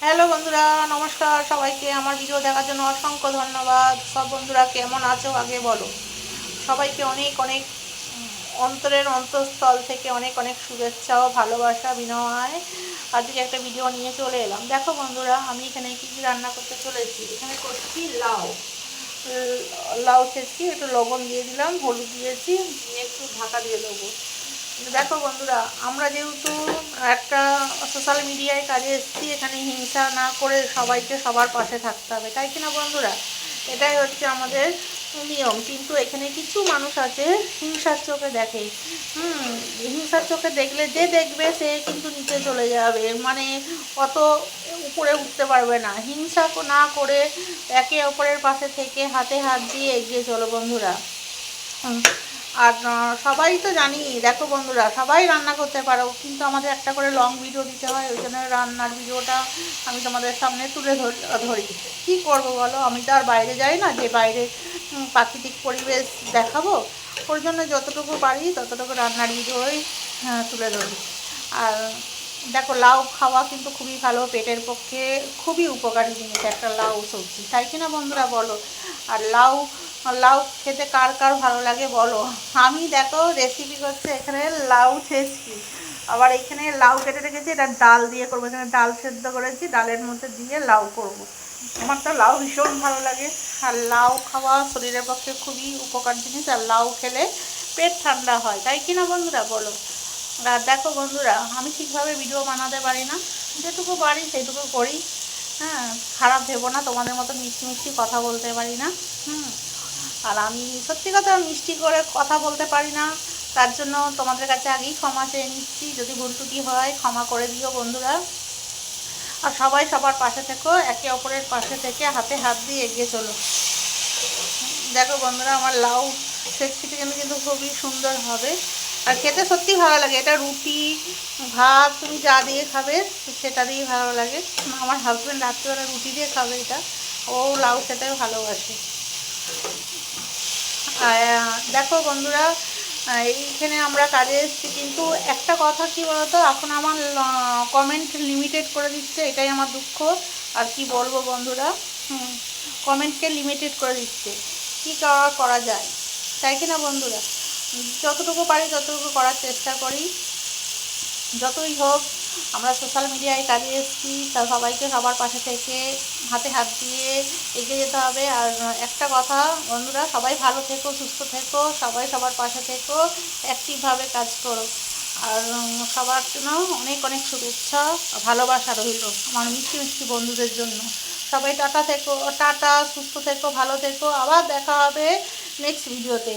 Hello বন্ধুরা, নমস্কার সবাইকে। আমার ভিডিও দেখার জন্য অসংখ্য ধন্যবাদ। সব বন্ধুরা কেমন আছো আগে বলো। সবাইকে অনেক অনেক অন্তরের অন্তঃস্থল থেকে অনেক অনেক শুভেচ্ছা ও ভালোবাসা বিনিময় আজকে একটা ভিডিও নিয়ে চলে এলাম। দেখো বন্ধুরা, আমি এখানে কী কী রান্না করতে চলেছি। এখানে করছি লাউ। লাউ ছেঁচছি, একটু লবণ দিয়ে দিলাম, হলুদ দিয়েছি, দিয়ে একটু ঢাকা দিয়ে দেবো। দেখো বন্ধুরা, আমরা যেহেতু একটা সোশ্যাল মিডিয়ায় কাজে এসেছি, এখানে হিংসা না করে সবাইকে সবার পাশে থাকতে হবে, তাই কিনা বন্ধুরা? এটাই হচ্ছে আমাদের নিয়ম। কিন্তু এখানে কিছু মানুষ আছে হিংসার চোখে দেখে। হিংসার চোখে দেখলে যে দেখবে সে কিন্তু নিচে চলে যাবে, মানে অত উপরে উঠতে পারবে না। হিংসা না করে একে অপরের পাশে থেকে হাতে হাত দিয়ে এগিয়ে চলো বন্ধুরা। আর সবাই তো জানি, দেখো বন্ধুরা, সবাই রান্না করতে পারো, কিন্তু আমাদের একটা করে লং ভিডিও দিতে হয়। ওই জন্য রান্নার ভিডিওটা আমি তোমাদের সামনে তুলে ধরি। কী করবো বলো, আমি তো আর বাইরে যাই না যে বাইরে প্রাকৃতিক পরিবেশ দেখাবো। ওর জন্য যতটুকু পারি ততটুকু রান্নার ভিডিওই তুলে ধরি। আর দেখো, লাউ খাওয়া কিন্তু খুবই ভালো, পেটের পক্ষে খুবই উপকারী জিনিস একটা লাউ সবজি, তাই কিনা বন্ধুরা বলো। আর লাউ লাউ খেতে কার কার ভালো লাগে বলো। আমি দেখো রেসিপি করছে, এখানে লাউ ছেঁচছি, আবার এখানে লাউ কেটে রেখেছি, এটা ডাল দিয়ে করবো। এখানে ডাল সেদ্ধ করেছি, ডালের মধ্যে দিয়ে লাউ করব। আমার তো লাউ ভীষণ ভালো লাগে। আর লাউ খাওয়া শরীরের পক্ষে খুবই উপকার জিনিস, আর লাউ খেলে পেট ঠান্ডা হয়, তাই কিনা বন্ধুরা বলো। আর দেখো বন্ধুরা, আমি ঠিকভাবে ভিডিও বানাতে পারি না, যেটুকু পারি সেটুকু করি। হ্যাঁ, খারাপ ভেবো না, তোমাদের মতো মিষ্টি মিষ্টি কথা বলতে পারি না। আর আমি সত্যি কথা মিষ্টি করে কথা বলতে পারি না, তার জন্য তোমাদের কাছে আগেই ক্ষমা চেয়ে নিচ্ছি। যদি ভুল ত্রুটি হয় ক্ষমা করে দিও বন্ধুরা। আর সবাই সবার পাশে থেকো, একে অপরের পাশে থেকে হাতে হাত দিয়ে এগিয়ে চলো। দেখো বন্ধুরা, আমার লাউ রেসিপিটা কিন্তু খুবই সুন্দর হবে, আর খেতে সত্যি ভালো লাগে। এটা রুটি ভাত তুমি যা দিয়ে খাবে সেটা দিয়েই ভালো লাগে। আমার হাজব্যান্ড রাত্রিবেলা রুটি দিয়ে খাবে এটা, ও লাউ খেতে ভালোবাসে। দেখো বন্ধুরা, এইখানে আমরা কাজে এসেছি, কিন্তু একটা কথা কি বলতো, এখন আমার কমেন্ট লিমিটেড করে দিচ্ছে, এটাই আমার দুঃখ। আর কি বলবো বন্ধুরা, কমেন্টকে লিমিটেড করে দিচ্ছে। কী করা যায়, তাই কি না বন্ধুরা? যতটুকু পারি ততটুকু করার চেষ্টা করি। যতই হোক, আমরা সোশ্যাল মিডিয়ায় কাজে এসেছি, তা সবাইকে সবার পাশে থেকে হাতে হাত দিয়ে এগিয়ে যেতে হবে। আর একটা কথা বন্ধুরা, সবাই ভালো থেকো, সুস্থ থেকো, সবাই সবার পাশে থেকো, অ্যাক্টিভভাবে কাজ করো। আর সবার জন্য অনেক অনেক শুভেচ্ছা, ভালোবাসা রইল আমার মিষ্টি মিষ্টি বন্ধুদের জন্য। সবাই টাটা থেকো, টাটা, সুস্থ থেকো, ভালো থেকো, আবার দেখা হবে নেক্সট ভিডিওতে।